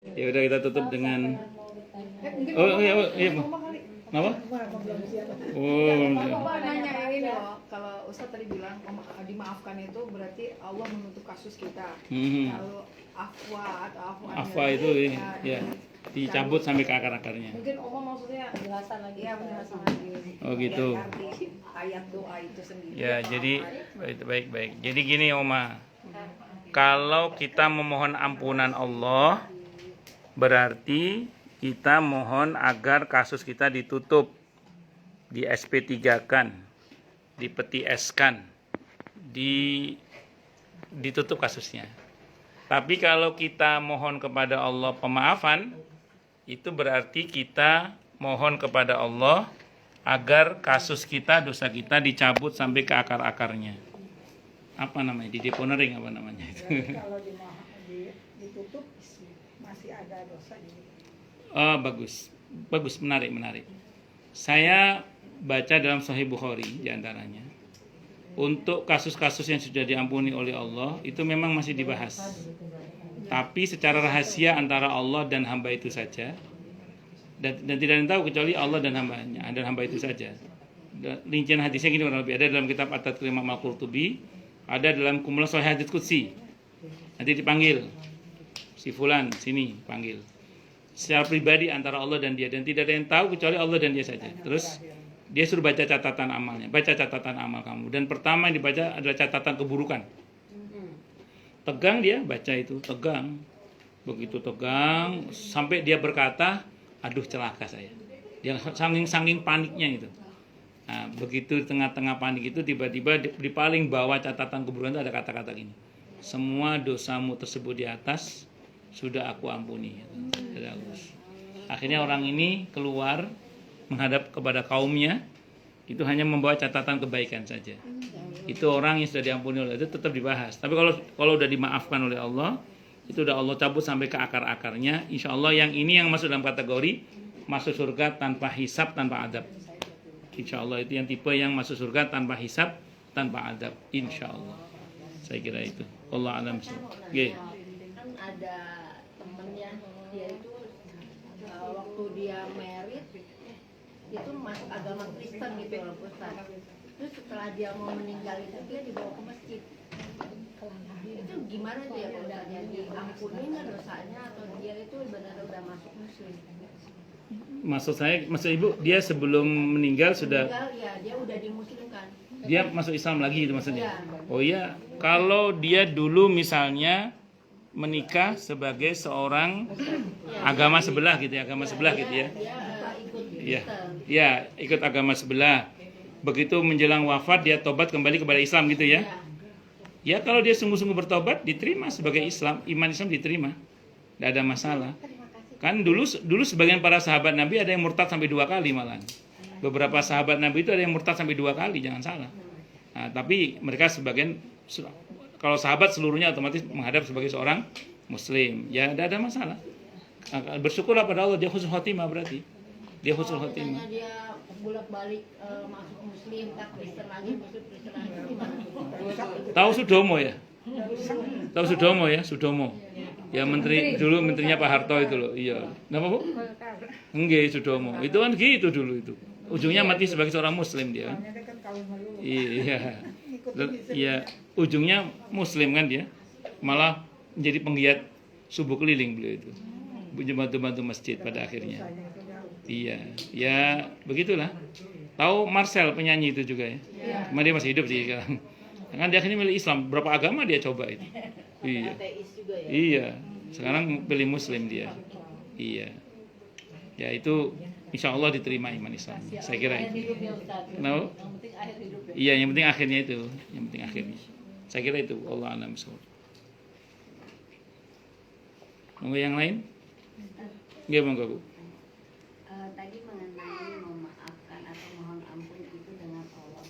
Ya udah kita tutup dengan iya. Kenapa? Oh, Bapak nanya ini loh, kalau Ustadz tadi bilang dimaafkan itu berarti Allah menutup kasus kita. Kalau afwa atau afwa itu ya dicabut sampai ke akar-akarnya. Mungkin Oma maksudnya penjelasan lagi. Ya, penjelasan lagi. Oh gitu. Arti ayat doa itu sendiri. Ya, jadi baik. Jadi gini Oma. Kalau kita memohon ampunan Allah, berarti kita mohon agar kasus kita ditutup, di SP3-kan, dipeti S-kan, ditutup kasusnya. Tapi kalau kita mohon kepada Allah pemaafan, itu berarti kita mohon kepada Allah agar kasus kita, dosa kita dicabut sampai ke akar-akarnya. Apa namanya? Di deponering apa namanya itu? Kalau ditutup masih ada dosa ini. Oh, bagus, menarik. Saya baca dalam Sahih Bukhari diantaranya, untuk kasus-kasus yang sudah diampuni oleh Allah itu memang masih dibahas, tapi secara rahasia antara Allah dan hamba itu saja, dan tidak ada yang tahu kecuali Allah dan hamba itu saja. Rincian hadisnya gini kurang lebih, ada dalam kitab At-Tadhkir Imam Al-Qurtubi, ada dalam Kumul Sahih Hadits Qudsi. Nanti dipanggil si fulan sini, panggil secara pribadi antara Allah dan dia, dan tidak ada yang tahu kecuali Allah dan dia saja. Terus dia suruh baca catatan amalnya, baca catatan amal kamu, dan pertama yang dibaca adalah catatan keburukan. Tegang dia baca itu, tegang, begitu tegang sampai dia berkata, aduh celaka saya. Dia saking paniknya itu. Nah, begitu di tengah-tengah panik itu tiba-tiba di paling bawah catatan keburukan itu ada kata-kata gini, semua dosamu tersebut di atas sudah aku ampuni. Akhirnya orang ini keluar menghadap kepada kaumnya, itu hanya membawa catatan kebaikan saja. Itu orang yang sudah diampuni oleh Allah, itu tetap dibahas. Tapi kalau sudah dimaafkan oleh Allah, itu sudah Allah cabut sampai ke akar-akarnya. Insya Allah yang ini yang masuk dalam kategori masuk surga tanpa hisab, tanpa adab. Insya Allah itu yang tipe yang masuk surga tanpa hisab, tanpa adab. Insya Allah. Saya kira itu. Allah alam. Oke. Kan ada temennya dia itu waktu dia married itu masuk agama Kristen gitu loh Ustaz. Terus setelah dia mau meninggal itu dia dibawa ke masjid. Itu gimana tuh ya Ustaz? Diampuni nggak dosanya atau dia itu benar-benar udah masuk muslim? Maksud ibu, dia sebelum meninggal sudah ya, dia udah dimuslimkan. Dia masuk Islam lagi itu maksudnya. Ya. Oh iya, kalau dia dulu misalnya menikah sebagai seorang agama sebelah gitu ya, Iya, ikut agama sebelah. Begitu menjelang wafat dia tobat kembali kepada Islam gitu ya. Ya kalau dia sungguh-sungguh bertobat diterima sebagai Islam, iman Islam diterima. Tidak ada masalah. Kan dulu sebagian para sahabat Nabi ada yang murtad sampai 2 kali malah. Beberapa sahabat Nabi itu ada yang murtad sampai 2 kali, jangan salah. Nah, tapi mereka sebagian, kalau sahabat seluruhnya otomatis menghadap sebagai seorang muslim. Ya tidak ada masalah. Nah, bersyukurlah pada Allah, dia husnul khotimah berarti. Dia husnul khotimah. Dia bolak-balik masuk muslim, tak Kristen lagi, masuk Kristen lagi. Tahu Sudomo ya? Tahu Sudomo ya? Sudomo. Ya dulu menterinya Pak Harto itu loh. Iya. Nama Bu? Enggak, Sudomo. Itu kan gitu dulu itu. Ujungnya mati sebagai seorang muslim dia. Iya. Iya, ujungnya muslim kan dia. Malah menjadi penggiat subuh keliling beliau itu. Bantu-bantu masjid pada akhirnya. Iya, ya begitulah. Tahu Marcel penyanyi itu juga ya? Cuma dia masih hidup sih sekarang. Kan dia akhirnya milih Islam. Berapa agama dia coba itu? Iya. Iya. Sekarang pilih Muslim dia. Iya. Ya itu insya Allah diterima iman Islam. Saya kira itu. No? Iya, yang penting akhirnya itu. Yang penting akhirnya. Saya kira itu. Allah a'lam bishawab. Monggo yang lain? Nggih, monggo Bu. Tadi mengenai memaafkan atau mohon ampun itu dengan Allah.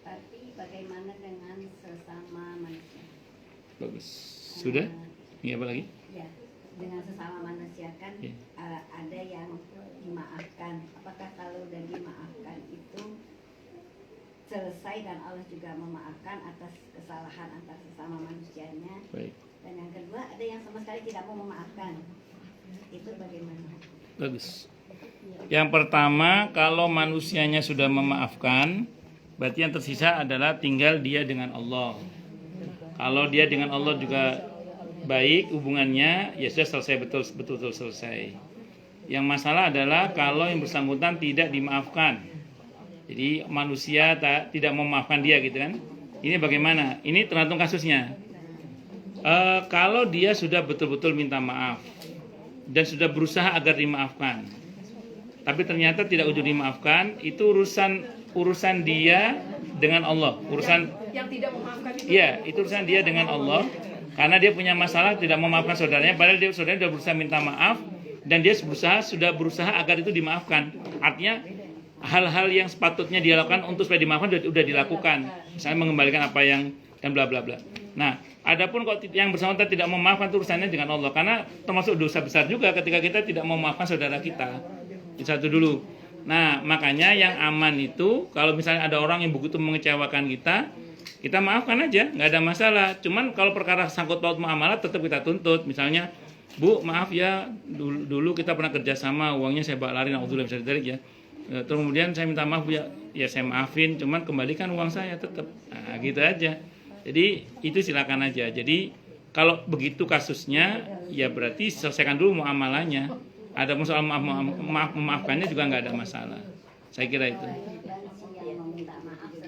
Tapi bagaimana dengan sesama manusia? Bagus. Sudah? Ini apa lagi? Ya, dengan sesama manusia kan ada yang dimaafkan. Apakah kalau udah dimaafkan itu selesai dan Allah juga memaafkan atas kesalahan antar sesama manusianya? Baik. Dan yang kedua ada yang sama sekali tidak mau memaafkan. itu bagaimana? Bagus. Yang pertama, kalau manusianya sudah memaafkan, berarti yang tersisa adalah tinggal dia dengan Allah. Kalau dia dengan Allah juga baik hubungannya, ya sudah selesai, betul selesai. Yang masalah adalah kalau yang bersangkutan tidak dimaafkan. Jadi manusia tidak memaafkan dia gitu kan. Ini bagaimana? Ini tergantung kasusnya. Kalau dia sudah betul-betul minta maaf dan sudah berusaha agar dimaafkan, tapi ternyata tidak ujung dimaafkan, itu urusan dia dengan Allah. Yang tidak memaafkan itu. Iya, itu urusan dia dengan Allah. Karena dia punya masalah tidak memaafkan saudaranya, padahal saudaranya sudah berusaha minta maaf dan dia sudah berusaha agar itu dimaafkan. Artinya hal-hal yang sepatutnya dia lakukan untuk supaya dimaafkan sudah dilakukan. Misalnya mengembalikan apa yang dan bla bla bla. Nah, adapun kalau yang bersangkutan tidak memaafkan itu urusannya dengan Allah, karena termasuk dosa besar juga ketika kita tidak memaafkan saudara kita. Itu satu dulu. Nah, makanya yang aman itu kalau misalnya ada orang yang begitu mengecewakan kita maafkan aja, nggak ada masalah. Cuman kalau perkara sangkut paut muamalah tetap kita tuntut. Misalnya, Bu, maaf ya, dulu kita pernah kerjasama, uangnya saya bawa lari, naudzubillah bisa ditarik ya. Terus kemudian saya minta maaf ya saya maafin, cuman kembalikan uang saya tetap. Nah, gitu aja. Jadi itu silakan aja. Jadi kalau begitu kasusnya, ya berarti selesaikan dulu muamalahnya. Ada soal memaafkannya juga nggak ada masalah. Saya kira itu.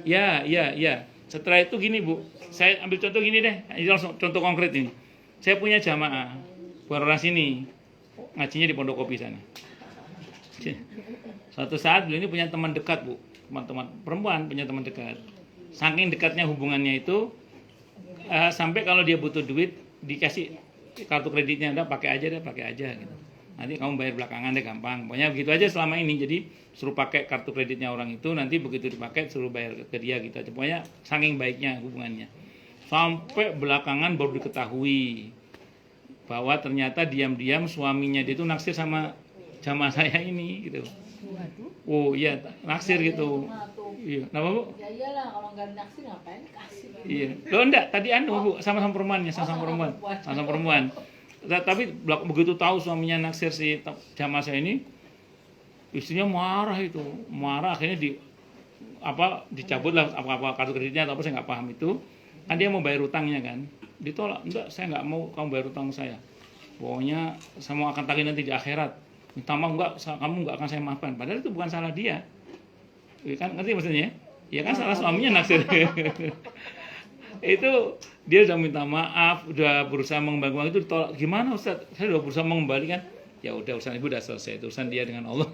Ya. Setelah itu gini Bu, saya ambil contoh gini deh. Ini langsung contoh konkret ini. Saya punya jamaah, bukan orang sini, ngajinya di Pondok Kopi sana. Suatu saat beliau ini punya teman dekat Bu, teman-teman perempuan punya teman dekat. Saking dekatnya hubungannya itu, sampai kalau dia butuh duit dikasih kartu kreditnya, udah pakai aja gitu. Nanti kamu bayar belakangan deh gampang. Pokoknya begitu aja selama ini. Jadi suruh pakai kartu kreditnya orang itu, nanti begitu dipakai suruh bayar ke dia gitu aja. Pokoknya saking baiknya hubungannya. Sampai belakangan baru diketahui bahwa ternyata diam-diam suaminya dia itu naksir sama jamaah saya ini gitu. Oh iya, naksir gitu. Iya, kenapa Bu? Ya iyalah, kalau nggak naksir ngapain kasih? Iya. Loh enggak, tadi Bu, sama-sama perempuannya, sama-sama perempuan. Tapi begitu tahu suaminya naksir si jamaah saya ini, istrinya marah akhirnya dicabut lah apa kartu kreditnya atau apa saya nggak paham itu, kan dia mau bayar utangnya kan, ditolak, enggak saya nggak mau kamu bayar utang saya, pokoknya saya mau akan tagih nanti di akhirat, minta maaf enggak, kamu nggak akan saya maafkan, padahal itu bukan salah dia, kan ngerti maksudnya? Ya kan salah suaminya naksir. Itu dia udah minta maaf, udah berusaha mengembalikan uang itu ditolak. Gimana Ustaz? Saya udah berusaha mengembalikan. Ya udah, urusan ibu udah selesai, itu urusan dia dengan Allah.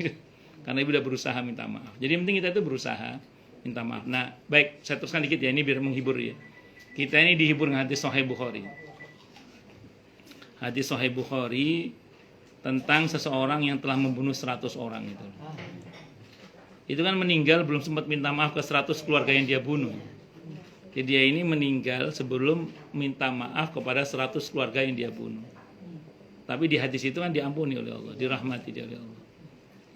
Karena ibu udah berusaha minta maaf. Jadi yang penting kita itu berusaha minta maaf. Nah, baik, saya teruskan dikit ya, ini biar menghibur ya. Kita ini dihibur dengan hadis Sahih Bukhari. Hadis Sahih Bukhari tentang seseorang yang telah membunuh 100 orang itu. Itu kan meninggal belum sempat minta maaf ke 100 keluarga yang dia bunuh. Jadi dia ini meninggal sebelum minta maaf kepada 100 keluarga yang dia bunuh. Tapi di hadis itu kan diampuni oleh Allah, dirahmati oleh Allah.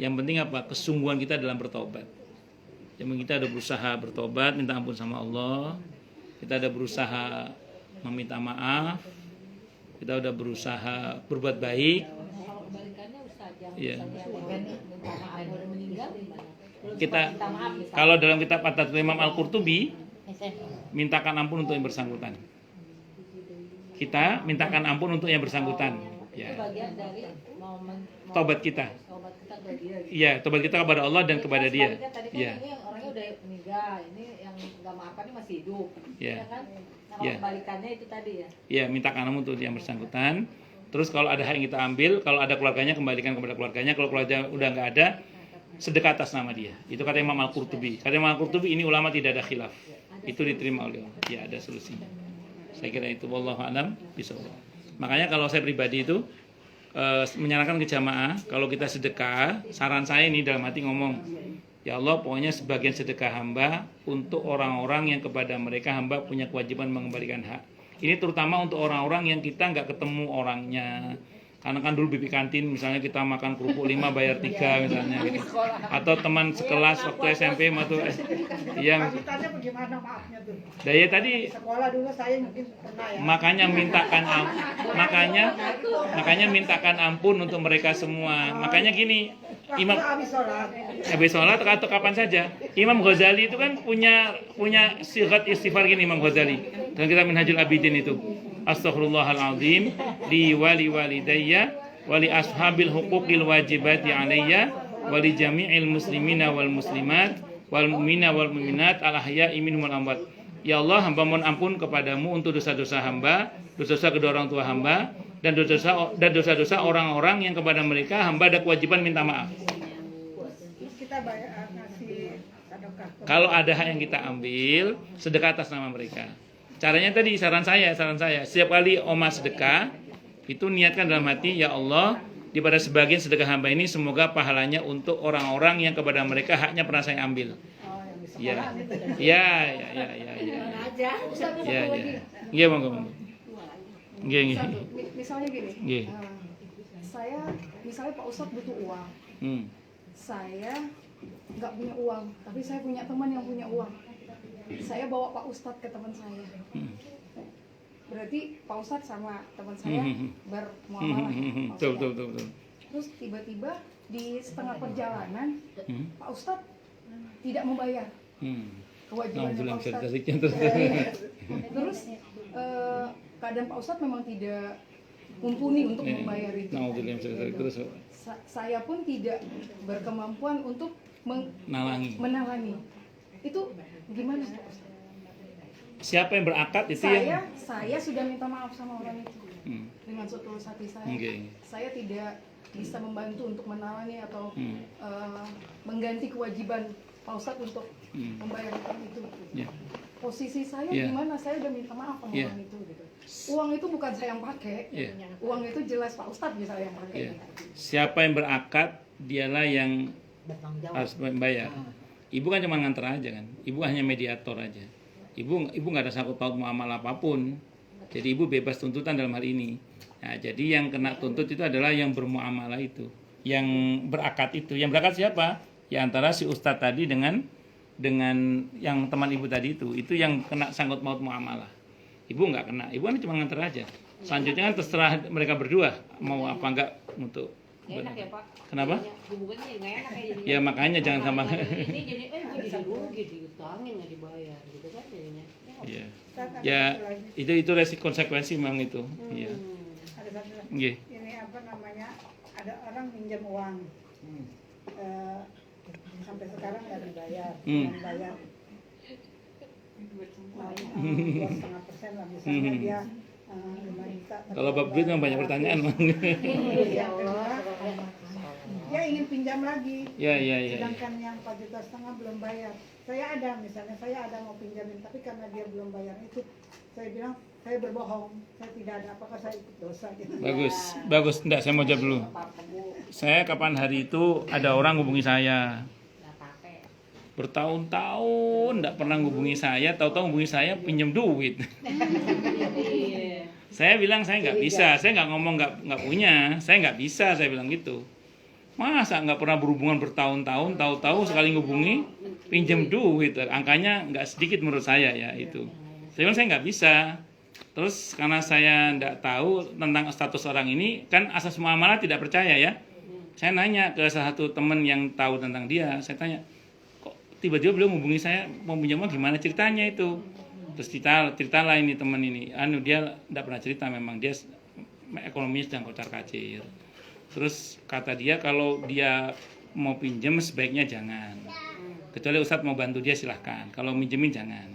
Yang penting apa? Kesungguhan kita dalam bertobat. Yang penting kita ada berusaha bertobat, minta ampun sama Allah. Kita ada berusaha meminta maaf. Kita udah berusaha berbuat baik. Kalau kebalikannya Ustaz, yang Iya. minta maaf udah meninggal gimana? Kita Minta maaf misalnya. kalau dalam kitab At-Tadhkir Imam Al-Qurtubi, mintakan ampun untuk yang bersangkutan. Kita mintakan ampun untuk yang bersangkutan. Itu Ya. bagian dari momen Tobat kita. tobat kita ke dia. Iya, tobat kita kepada Allah dan kepada dia. Tadi kan Iya. ini yang orangnya udah meninggal, ini yang nggak maafkan ini masih hidup. Iya. Ya kan? Nah, kalau Iya. kebalikannya itu tadi ya. Iya, mintakan ampun untuk yang bersangkutan. Terus kalau ada hak yang kita ambil, kalau ada keluarganya kembalikan kepada keluarganya. Kalau keluarga udah nggak ada, sedekah atas nama dia. Itu kata Imam Al-Qurtubi. Kata Imam Al-Qurtubi ini ulama tidak ada khilaf. Itu diterima oleh Allah. Ya, ada solusinya. Saya kira itu wallahu a'lam bishawab. Makanya kalau saya pribadi itu menyarankan ke jamaah, kalau kita sedekah, saran saya ini dalam hati ngomong, ya Allah, pokoknya sebagian sedekah hamba untuk orang-orang yang kepada mereka hamba punya kewajiban mengembalikan hak. Ini terutama untuk orang-orang yang kita nggak ketemu orangnya. Karena kan dulu BP kantin misalnya kita makan kerupuk 5 bayar 3 misalnya gitu. Atau teman sekelas waktu SMP atau yang Lanjutannya bagaimana maafnya tuh? daya tadi Sekolah dulu saya mungkin pernah ya. makanya mintakan ampun untuk mereka semua. Makanya gini, Imam habis sholat atau kapan saja. Imam Ghazali itu kan punya sigat istighfar gini Imam Ghazali. Dan kita Minhajul Abidin itu. Astaghfirullahaladzim li wali walidayya wali ashabil huquqil wajibati alayya wali jami'il muslimina wal muslimat wal mu'mina wal mu'minat al ahya'i minhum wal amwat. Ya Allah, hamba mohon ampun kepadamu untuk dosa-dosa hamba, dosa-dosa kedua orang tua hamba, dan dosa-dosa orang-orang yang kepada mereka hamba ada kewajiban minta maaf. Terus kita bayar ngasih sedekah. Kalau ada hak yang kita ambil, sedekah atas nama mereka. Caranya tadi saran saya, setiap kali Oma sedekah, itu niatkan dalam hati, ya Allah, di pada sebagian sedekah hamba ini semoga pahalanya untuk orang-orang yang kepada mereka haknya pernah saya ambil. Oh, yang di Ya, sekolah itu. ya. Ustaz, Ya, satu lagi. ya. Iya, monggo. Nggih. Satu, misalnya gini, Nggih. saya misalnya Pak Ustadz butuh uang, saya nggak punya uang, tapi saya punya teman yang punya uang. Saya bawa Pak Ustadz ke teman saya. Berarti Pak Ustadz sama teman saya bermuamalah. Betul. Terus tiba-tiba di setengah perjalanan Pak Ustadz tidak membayar kewajibannya Pak Ustadz. Terus keadaan Pak Ustadz memang tidak mumpuni untuk membayar itu. Saya pun tidak berkemampuan untuk menalangi. Itu gimana Pak Ustadz? Siapa yang berakad itu yang Saya sudah minta maaf sama orang itu dengan setulus hati saya. Saya tidak bisa membantu untuk menalangi atau mengganti kewajiban Pak Ustadz untuk membayar utang itu. Posisi saya gimana? Saya udah minta maaf sama orang itu. Gitu. Uang itu bukan saya yang pakai. Uang itu jelas Pak Ustadz bisa yang pakai. Siapa yang berakad dialah yang harus membayar. Ibu kan cuma nganter aja kan. Ibu hanya mediator aja. Ibu nggak ada sangkut paut muamal apapun. Jadi ibu bebas tuntutan dalam hal ini. Nah, jadi yang kena tuntut itu adalah yang bermuamalah itu, yang berakad itu. Yang berakad siapa? Ya antara si ustadz tadi dengan yang teman ibu tadi itu yang kena sangkut paut muamalah. Ibu nggak kena. Ibu kan cuma nganter aja. Selanjutnya kan terserah mereka berdua mau apa enggak untuk. Enak ya Pak. Kenapa? Hubungannya nggak enak kayak Ya makanya jangan sama. ini jadi gue bisa rugi diutangin nggak dibayar gitu kan jadinya. Iya. Ya itu resiko konsekuensi memang itu. Iya. Ada satu lagi. Nggih. Ini apa namanya? Ada orang pinjam uang. Sampai sekarang nggak dibayar. Belum bayar. 2,5% lah misalnya dia 5 juta. Kalau bab duit memang banyak pertanyaan, Bang. Yang kedua, dia ingin pinjam lagi. Ya. Sedangkan yang 4,5 juta belum bayar. Saya ada mau pinjamin, tapi karena dia belum bayar itu, saya bilang saya berbohong, saya tidak ada, apakah saya ikut dosa gitu. Bagus. Enggak, saya mau jawab dulu. Saya kapan hari itu ada orang hubungi saya. Bertahun-tahun enggak pernah hubungi saya, tahu-tahu hubungi saya pinjam duit. Saya bilang saya nggak bisa, saya nggak ngomong nggak punya, saya nggak bisa, saya bilang gitu. Masa nggak pernah berhubungan bertahun-tahun, tahu-tahu sekali ngubungi pinjam duit, angkanya nggak sedikit menurut saya ya itu. Saya bilang saya nggak bisa. Terus karena saya nggak tahu tentang status orang ini, kan asas muamalah tidak percaya ya. Saya nanya ke salah satu teman yang tahu tentang dia, saya tanya, kok tiba-tiba beliau menghubungi saya mau pinjam uang, gimana ceritanya itu? Terus cerita lah ini teman ini, dia tidak pernah cerita, memang dia ekonominya sedang kocar-kacir. Terus kata dia kalau dia mau pinjam sebaiknya jangan, kecuali Ustadz mau bantu dia silahkan, kalau minjemin jangan,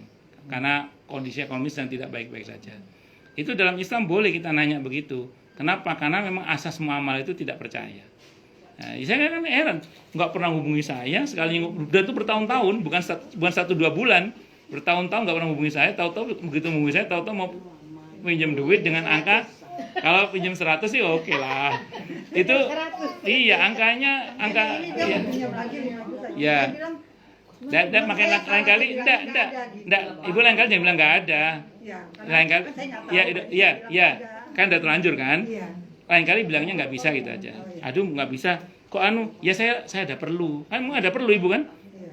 karena kondisi ekonomi sedang tidak baik-baik saja. Itu dalam Islam boleh kita nanya begitu. Kenapa? Karena memang asas muamalah itu tidak percaya. Nah, saya kan heran, nggak pernah hubungi saya sekali, udah itu bertahun-tahun, bukan 1-2 bulan. Bertahun-tahun nggak pernah hubungi saya, tahu-tahu begitu hubungi saya, tahu-tahu mau pinjam duit dengan angka, kalau pinjam 100 sih oke lah. Itu iya angka ya. Dan makanya lain kali enggak, ibu lain kali jangan bilang nggak ada. Lain kali ya kan udah terlanjur kan. lain kali bilangnya nggak bisa gitu aja. Aduh nggak bisa, kok anu? Ya saya ada perlu. Kan ada perlu ibu kan?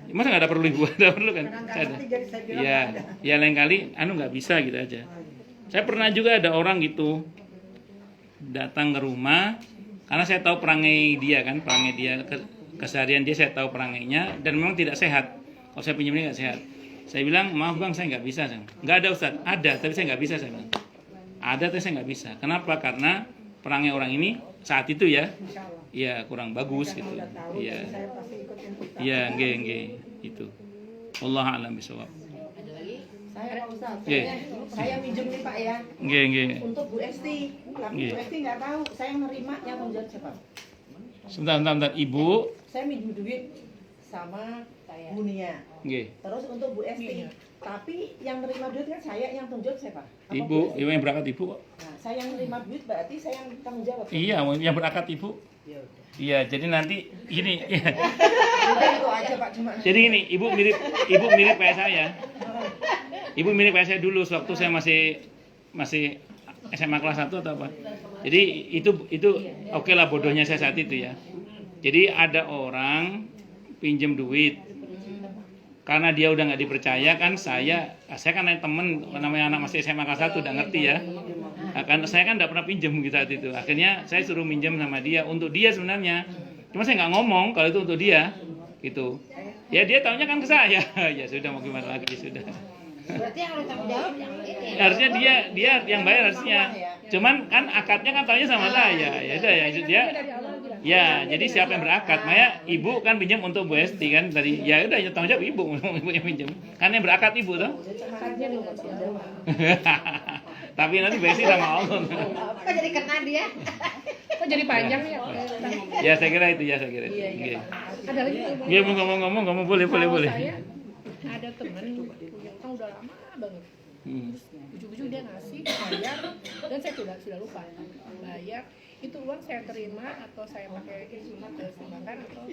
Masa nggak ada perlu ibu? Ada perlu kan? Karena nggak Ada. ngerti jadi saya bilang Ya, nggak ada. ya lain kali anu nggak bisa gitu aja. Saya pernah juga ada orang gitu datang ke rumah karena saya tahu perangai dia kan, perangai dia keseharian dia saya tahu perangainya dan memang tidak sehat. Kalau saya pinjam ini nggak sehat. Saya bilang maaf bang saya nggak bisa. Nggak ada Ustaz, ada tapi saya nggak bisa saya bilang. Ada tapi saya nggak bisa. Kenapa? Karena perangai orang ini saat itu ya, Insya Allah. ya kurang bagus Karena gitu. udah tahu, Iya, jadi saya pasti ikutin kita. iya, nggih itu. Allah a'lam bishawab. Ada lagi? Saya Pak Ustadz, Nggih. saya minjem nih Pak ya, Nggih. untuk Bu Esti. Tapi Nggih. Bu Esti nggak tahu, saya nerima yang tanggung jawab siapa. Sebentar, Ibu. Saya minjem duit sama Bu Nia. Nggih. Terus untuk Bu Esti. Tapi yang nerima duit kan saya yang tanggung jawab siapa? Apa Bu Ibu, Esti? ibu yang berangkat ibu kok. Nah, saya yang nerima duit berarti saya yang tanggung jawab. Iya, yang berangkat ibu. Ya udah. Iya, jadi nanti gini. Udah itu aja Pak cuma. Jadi gini, ibu mirip kayak saya. Ibu mirip kayak saya dulu sewaktu saya masih SMA kelas 1 atau apa. Jadi itu oke lah bodohnya saya saat itu ya. Jadi ada orang pinjem duit. Karena dia udah nggak dipercaya kan saya kan temen namanya anak masih SMA kelas 1 udah ngerti ya. Nah, kan saya kan nggak pernah pinjem gitu saat itu. Akhirnya saya suruh minjem sama dia untuk dia sebenarnya. Cuma saya nggak ngomong kalau itu untuk dia gitu. Ya dia taunya kan ke saya. Ya sudah mau gimana lagi sudah. Berarti yang harus tanggung jawab yang ini. Harusnya dia yang bayar harusnya. Cuman kan akadnya kan taunya sama saya. Ya udah ya dia. Ya, jadi siapa yang berakad? Makanya ibu kan pinjam untuk Bu Esti kan tadi. Ya udah ya tanggung jawab ibu yang pinjam. Kan yang berakad ibu toh. Tapi nanti Bu Esti sama Allah. Kok jadi kena dia? Kok jadi panjang ya? Ya saya kira itu ya saya kira. Iya. Ada lagi? Iya mau ngomong boleh. Saya ada teman yang utang udah lama banget. Hmm. Ujung-ujung dia ngasih bayar dan saya sudah lupa bayar itu uang saya terima atau saya pakai sumbangan atau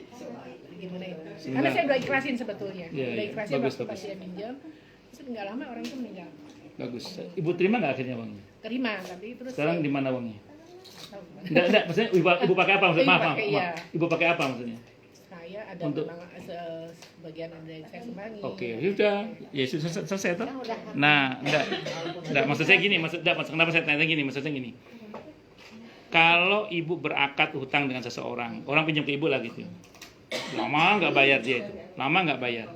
gimana itu karena saya udah ikhlasin sebetulnya Iya, udah iya. ikhlasin Bagus, waktu pas bagus. dia pinjam terus nggak lama orang itu meninggal Bagus. Ibu terima nggak akhirnya uangnya? terima tapi terus Sekarang di mana uangnya? tahu, Enggak, maksudnya ibu pakai apa maksudnya? Maaf. Iya. Ibu pakai apa maksudnya? saya ada Untuk- memang sebagian ada yang saya sumbangi Oke, sudah. Ya sudah selesai toh. Nah, enggak maksud saya gini, kenapa saya tanya gini? Maksudnya gini. Kalau ibu berakad hutang dengan seseorang, orang pinjam ke ibu lah gitu. Lama nggak bayar dia itu. Lama nggak bayar.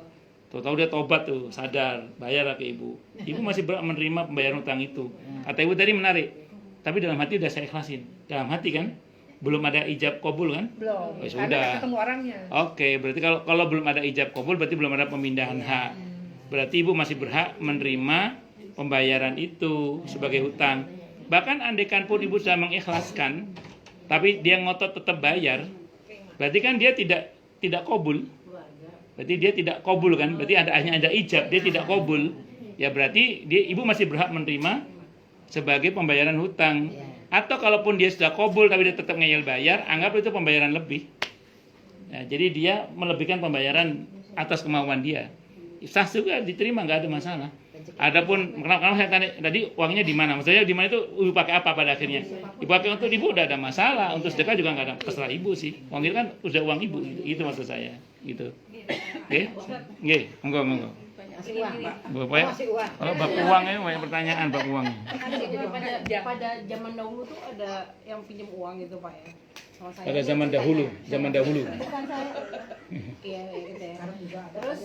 Tahu-tahu dia tobat tuh, sadar, bayar lah ke ibu. Ibu masih berhak menerima pembayaran hutang itu. Kata ibu tadi menarik. Tapi dalam hati udah saya ikhlasin. Dalam hati kan? Belum ada ijab kabul kan? belum Ya karena sudah. nggak ketemu orangnya Oke, berarti kalau belum ada ijab kabul berarti belum ada pemindahan hak. Berarti ibu masih berhak menerima pembayaran itu sebagai hutang. Bahkan andaikan pun ibu sudah mengikhlaskan, tapi dia ngotot tetap bayar, berarti kan dia tidak kabul. Berarti dia tidak kabul kan? Berarti hanya ada ijab, dia tidak kabul. Ya berarti ibu masih berhak menerima sebagai pembayaran hutang. Atau kalaupun dia sudah kabul tapi dia tetap ngeyel bayar, anggap itu pembayaran lebih. Nah, jadi dia melebihkan pembayaran atas kemauan dia. Sah juga diterima, nggak ada masalah. Adapun kenapa saya tanya tadi uangnya di mana? Maksudnya di mana itu ibu pakai apa pada akhirnya? Ibu pakai untuk ibu udah ada masalah, untuk sedekah juga nggak ada, terserah ibu sih. Uang itu kan udah uang ibu, itu maksud saya. Gitu. Oke, monggo. Masih uang Pak. Bapak ya? Masih uang. Kalau bab uangnya banyak pertanyaan bab uangnya. Pada zaman dahulu tuh ada yang pinjam uang gitu Pak ya. Sama saya. Pada zaman dahulu. Bukan saya. Iya gitu ya. Terus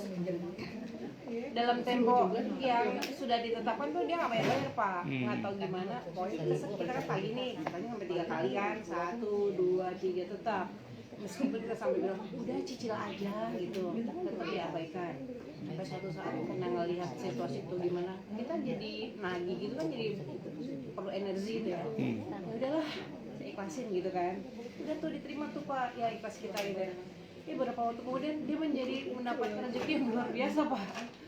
dalam tempo yang sudah ditetapkan tuh dia nggak bayar Pak, nggak tahu gimana. Pokoknya kita kan pagi nih, katanya sampai 3 kali kan, 1, 2, 3 tetap. Meskipun kita sampai bilang udah cicil aja gitu, tetap diabaikan. Sampai suatu saat karena ngelihat situasi itu gimana, kita jadi nagih gitu kan, jadi perlu energi gitu ya. Ya udahlah, saya ikhlasin gitu kan. Udah tuh diterima tuh Pak, ya ikhlas kita gitu. Beberapa waktu kemudian dia mendapatkan rezeki yang luar biasa Pak.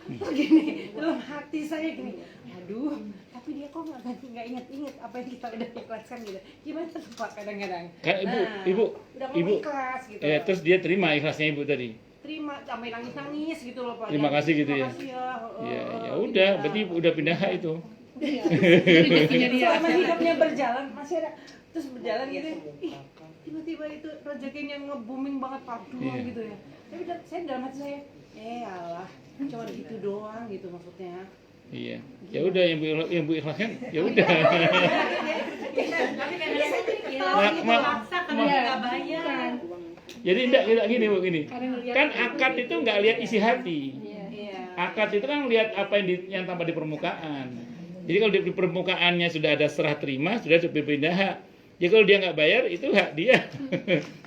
Terus gini, dalam hati saya gini, aduh, tapi dia kok nggak ingat-ingat apa yang kita udah ikhlaskan gitu. Gimana tuh Pak kadang-kadang? Kayak ibu, udah mau ikhlas gitu. terus dia terima ikhlasnya ibu tadi. Terima sampai nangis gitu loh Pak. Terima kasih gitu ya. Terima kasih ya. Ya udah, berarti udah pindah hak itu. Selama hidupnya berjalan masih ada. terus berjalan gitu, tiba-tiba itu rezekinya nge-booming banget paduan gitu ya. Tapi saya dalam hati saya, alah, cuma gitu doang gitu maksudnya. Iya. Ya udah yang Bu ikhlaskan, ya udah. Tapi kadang saya maksa karena nggak bayar. Jadi enggak gini Bu, gini. Kan akad itu enggak lihat isi hati. Akad itu kan lihat apa yang tampak di permukaan. Jadi kalau di permukaannya sudah ada serah terima, sudah berpindah hak. Jadi kalau dia nggak bayar itu hak dia.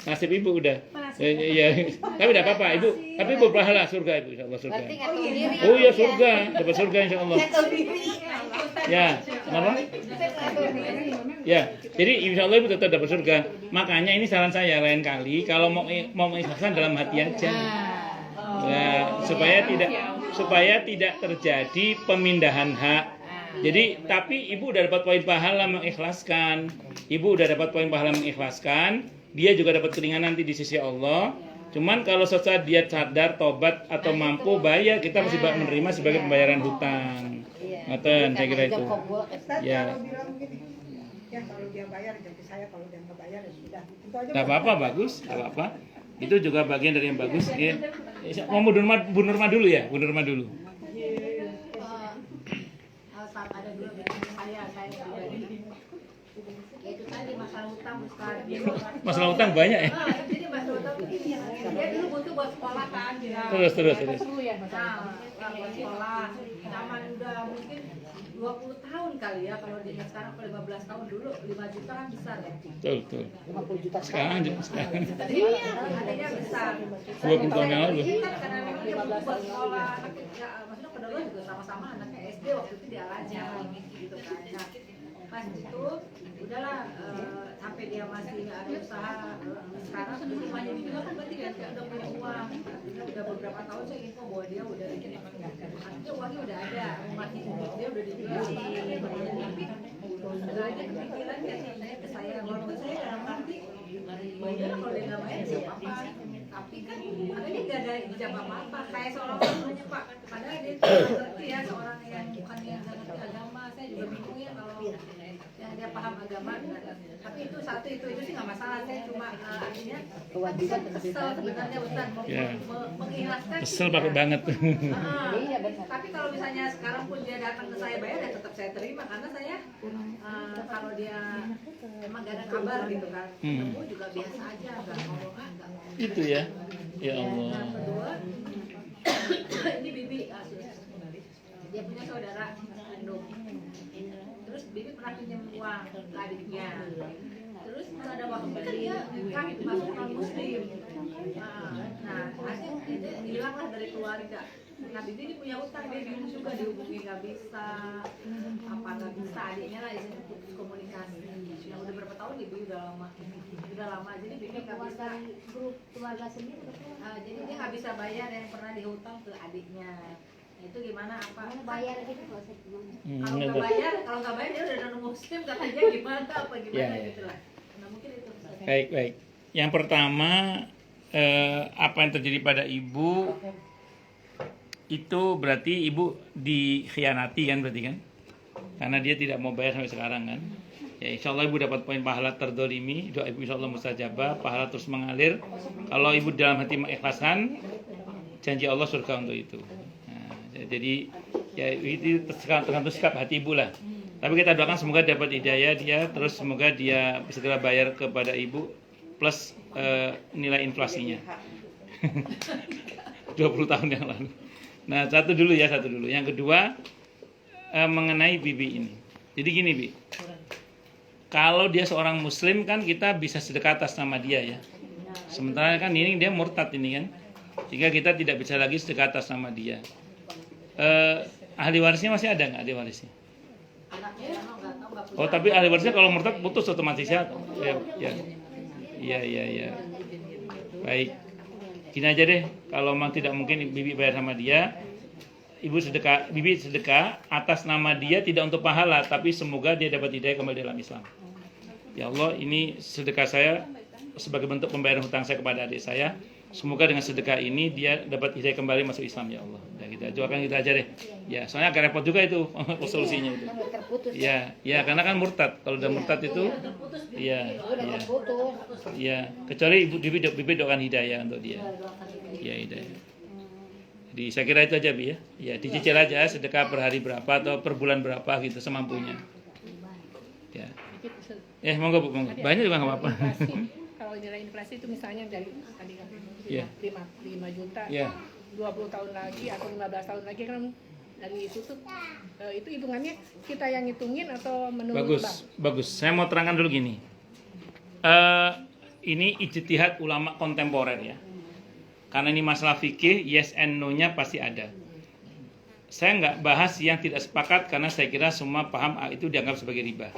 Nasib ibu udah. Iya. Tapi tidak apa-apa ibu. Tapi ibu berpahala surga ibu, insyaallah surga. Oh iya surga, dapat surga insyaallah. Ya, kenapa? Ya, jadi insyaallah ibu tetap dapat surga. Makanya ini saran saya lain kali kalau mau mengikhlaskan dalam hati aja. Ya, supaya tidak terjadi pemindahan hak. Jadi tapi ibu udah dapat poin pahala mengikhlaskan. Ibu udah dapat poin pahala mengikhlaskan. Dia juga dapat keringanan nanti di sisi Allah. Cuman kalau sesaat dia sadar, tobat atau mampu bayar, kita masih menerima sebagai pembayaran hutang. Ngoten, saya kira itu. Ya. Kalau bilang begini, ya kalau dia bayar jadi saya, kalau dia nggak bayar ya sudah. Itu aja. Nggak apa-apa, bagus, nggak apa-apa. Itu juga bagian dari yang bagus. Ya. Mau Bu Nurma dulu ya, Bu Nurma dulu. Ada dua saya pribadi. Itu tadi masalah hutang Ustaz. Masalah hutang banyak ya. Jadi masalah hutang begini, dia dulu butuh buat sekolah kan. Terus. Nah, buat sekolah, zaman udah mungkin 20 tahun kali ya, kalau diingat sekarang kalau 15 tahun dulu 5 juta kan besar ya. Betul. 50 juta Sekarang. Iya, adanya besar. 20 tahun yang lalu. Iya kan, karena memang dia butuh buat sekolah, maksudnya kedua juga sama-sama anaknya SD waktu itu dia aja gitu kan. Nah, pas itu udahlah sampai dia masih nggak ada usaha. Sekarang rumahnya dijual kan berarti dia udah punya uang. Udah beberapa tahun saya info bahwa dia udah artinya uangnya udah ada, rumahnya dia udah dijual. Tapi udah aja kepikiran ke saya kalau saya dalam arti bayar kalau dia nggak bayar siapa apa. Tapi kan dia nggak ada ijab apa-apa. Kayak seorang orang Pak, padahal dia ngerti ya, seorang yang bukan yang ngerti agama. Saya juga bingung ya kalau yang dia paham agama. Tapi itu satu itu sih nggak masalah. Saya cuma artinya kewajiban kesel sebenarnya Ustaz mengikhlaskan. Kesel banget. Tapi kalau misalnya sekarang pun dia datang ke saya bayar ya tetap saya terima karena saya kalau dia emang gak ada kabar gitu kan. Ketemu juga biasa aja, nggak ngomong nggak. Itu ya. Ya Allah. Yang kedua, ini Bibi dia punya saudara kandung. Terus Bibi pernah pinjam uang ke adiknya. Terus ada waktu kan dia kan masuk non muslim. Nah, akhirnya dia hilanglah dari keluarga. Nah, Bibi ini punya utang, dia bingung juga dihubungi nggak bisa, nggak bisa, adiknya lah isinya putus komunikasi. Yang udah berapa tahun Bibi udah lama, jadi Bibi nggak bisa Grup keluarga sendiri. jadi dia nggak bisa bayar yang pernah dihutang ke adiknya. Itu gimana apa? Bayar gitu kalau saya Kalau nggak bayar dia udah non muslim katanya gimana Ya. gitu lah. Nah mungkin itu. Baik. Yang pertama apa yang terjadi pada ibu itu berarti ibu dikhianati kan berarti kan? Karena dia tidak mau bayar sampai sekarang kan? Ya insya Allah ibu dapat poin pahala terdolimi, doa ibu insya Allah mustajabah, pahala terus mengalir. Kalau ibu dalam hati mengikhlaskan, janji Allah surga untuk itu. Nah, jadi ya itu tergantung sikap hati ibu lah. Tapi kita doakan semoga dapat hidayah dia, terus semoga dia segera bayar kepada ibu plus nilai inflasinya 20 tahun yang lalu. Nah satu dulu. Yang kedua mengenai Bibi ini. Jadi gini Bi, kalau dia seorang muslim kan kita bisa sedekah atas nama dia ya. Sementara kan ini dia murtad ini kan, sehingga kita tidak bisa lagi sedekah atas nama dia. Ahli warisnya masih ada nggak ahli warisnya? Oh tapi ahli warisnya kalau murtad putus otomatis ya. Iya. Baik. Gini aja deh, kalau memang tidak mungkin Bibi bayar sama dia, Bibi sedekah atas nama dia tidak untuk pahala, tapi semoga dia dapat hidayah kembali dalam Islam. Ya Allah, ini sedekah saya sebagai bentuk pembayaran hutang saya kepada adik saya. Semoga dengan sedekah ini dia dapat hidayah kembali masuk Islam, ya Allah. Dan kita doakan kita aja deh. Ya, soalnya agak repot juga itu solusinya itu. Terputus. Ya, ya karena kan murtad. Kalau udah murtad itu, ya, ya, ya. Kecuali ibu bibi doakan hidayah untuk dia. Ya, hidayah. Jadi saya kira itu aja, Bi ya. Ya, dicicil aja sedekah per hari berapa atau per bulan berapa gitu semampunya. Ya. Monggo Bu, monggo. Banyak juga enggak apa-apa. Kalau nilai inflasi itu misalnya dari tadi kan 5 juta, 20 tahun lagi atau 15 tahun lagi kan dari itu tuh itu hitungannya kita yang hitungin atau menurut Bagus, bagus. Saya mau terangkan dulu gini. Ini ijtihad ulama kontemporer ya. Karena ini masalah fikih, yes and no-nya pasti ada. Saya nggak bahas yang tidak sepakat karena saya kira semua paham itu dianggap sebagai riba.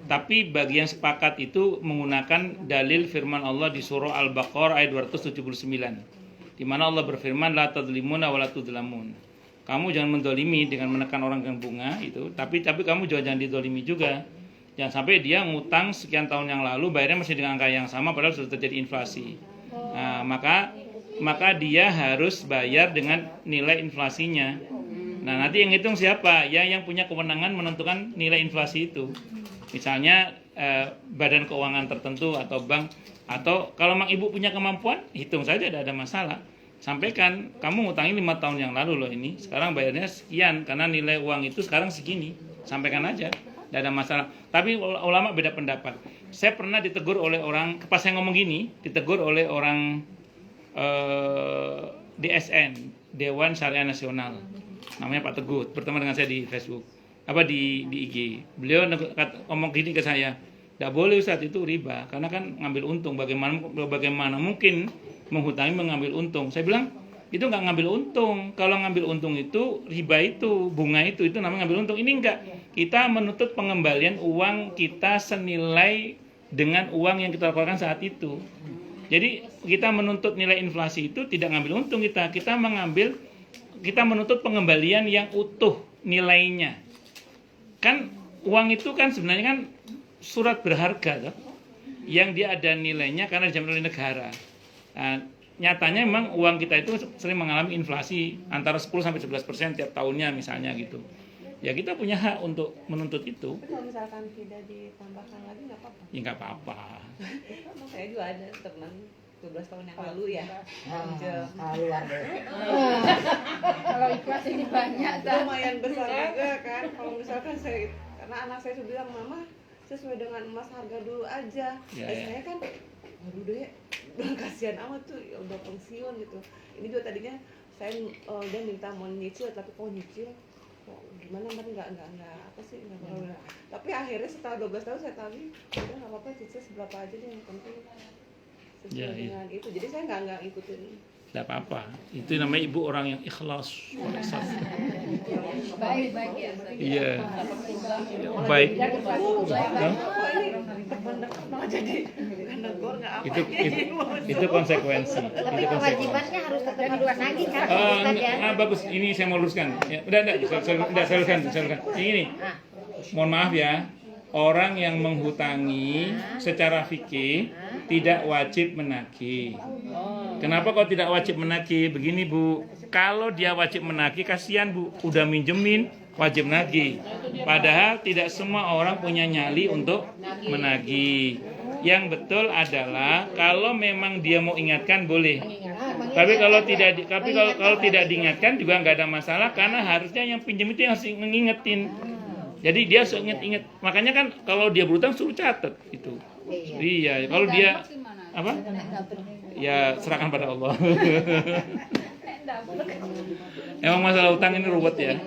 Tapi bagi yang sepakat itu menggunakan dalil firman Allah di surah Al-Baqarah ayat 279. Di mana Allah berfirman, la tadlimuna wa la tudlamun. Kamu jangan mendolimi dengan menekan orang dengan bunga itu, tapi kamu juga jangan didolimi juga. Jangan sampai dia ngutang sekian tahun yang lalu bayarnya masih dengan angka yang sama padahal sudah terjadi inflasi. Nah, maka dia harus bayar dengan nilai inflasinya. Nah, nanti yang hitung siapa? Yang punya kewenangan menentukan nilai inflasi itu. Misalnya badan keuangan tertentu atau bank, atau kalau memang ibu punya kemampuan, hitung saja, tidak ada masalah. Sampaikan, kamu ngutangi 5 tahun yang lalu loh ini, sekarang bayarnya sekian karena nilai uang itu sekarang segini. Sampaikan aja, tidak ada masalah. Tapi ulama beda pendapat. Saya pernah ditegur oleh orang, pas saya ngomong gini, ditegur oleh orang DSN, Dewan Syariah Nasional. Namanya Pak Teguh, berteman dengan saya di Facebook, di IG. Beliau ngomong gini ke saya, tidak boleh Ustaz, itu riba, karena kan ngambil untung. Bagaimana mungkin menghutangi mengambil untung? Saya bilang, itu nggak ngambil untung. Kalau ngambil untung itu riba, itu bunga itu namanya ngambil untung. Ini enggak. Kita menuntut pengembalian uang kita senilai dengan uang yang kita keluarkan saat itu. Jadi kita menuntut nilai inflasi itu tidak ngambil untung kita menuntut pengembalian yang utuh nilainya. Kan uang itu kan sebenarnya kan surat berharga toh, yang dia ada nilainya karena dijamin oleh negara. Nah, nyatanya memang uang kita itu sering mengalami inflasi antara 10-11% tiap tahunnya misalnya gitu. Ya kita punya hak untuk menuntut itu. Tapi kalau misalkan tidak ditambahkan lagi nggak apa-apa? Ya nggak apa-apa. Saya juga ada teman 12 tahun yang lalu ya. Kalau ikhlas ini banyak, lumayan besar juga kan. Kalau misalkan karena anak saya sudah bilang, Mama sesuai dengan emas harga dulu aja. Saya kan baru deh, kasihan amat tuh, ya udah pensiun gitu. Ini juga tadinya dia minta mau nyicil, tapi kok nyicil gimana, nggak apa sih, nggak perlu. Tapi akhirnya setelah 12 tahun saya tahu, udah nggak apa-apa, cicil seberapa aja deh, yang penting sesuai dengan itu. Jadi saya nggak ikutin. Tidak apa-apa. Itu namanya ibu orang yang ikhlas. baik ya. Iya. Baik. Itu konsekuensi. Tapi kewajibannya harus tetap nagih kan? Bagus. Ini saya mau luruskan. Ya, udah saya luruskan. Ini. Mohon maaf ya. Orang yang menghutangi secara fikih tidak wajib menagih. Kenapa kok tidak wajib menagih? Begini Bu, kalau dia wajib menagih, kasihan Bu, udah minjemin wajib nagih. Padahal tidak semua orang punya nyali untuk menagih. Yang betul adalah kalau memang dia mau ingatkan boleh. Tapi kalau tidak diingatkan juga nggak ada masalah, karena harusnya yang pinjam itu yang harus ngingetin. Jadi dia harus inget. Makanya kan kalau dia berutang suruh catat itu. Iya, kalau dia apa? Ya serahkan pada Allah. Emang masalah utang ini ruwet ya.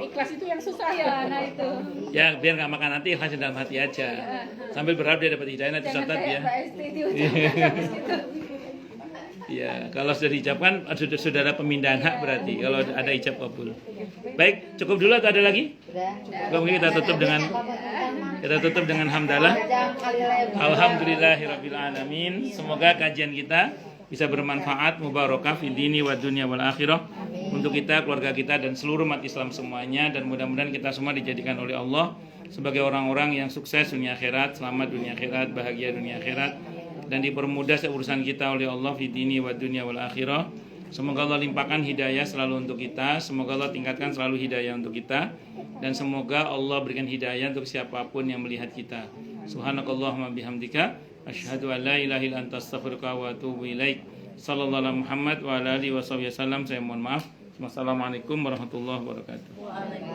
Ikhlas itu yang susah ya, nah itu. Ya biar nggak makan nanti, ikhlasin dalam hati aja. Sambil berharap dia dapat hidayah nanti catat ya. Ya, kalau sudah diucapkan sudah ada pemindahan hak berarti kalau ada ijab kabul. Baik, cukup dulu atau ada lagi? Mungkin kita tutup dengan hamdalah. Alhamdulillahirabbil alamin. Semoga kajian kita bisa bermanfaat, mubarakah fid dini wa dunya wal akhirah untuk kita, keluarga kita dan seluruh umat Islam semuanya, dan mudah-mudahan kita semua dijadikan oleh Allah sebagai orang-orang yang sukses dunia akhirat, selamat dunia akhirat, bahagia dunia akhirat. dan dipermudah urusan kita oleh Allah fi dini wa dunya wal akhirah. Semoga Allah limpahkan hidayah selalu untuk kita, semoga Allah tingkatkan selalu hidayah untuk kita, dan semoga Allah berikan hidayah untuk siapapun yang melihat kita. Subhanakallahumma bihamdika asyhadu an la ilaha illa anta astaghfiruka wa atubu ilaik. Sallallahu alaihi Muhammad wa ala alihi wasallam. Saya mohon maaf. Wassalamualaikum warahmatullahi wabarakatuh.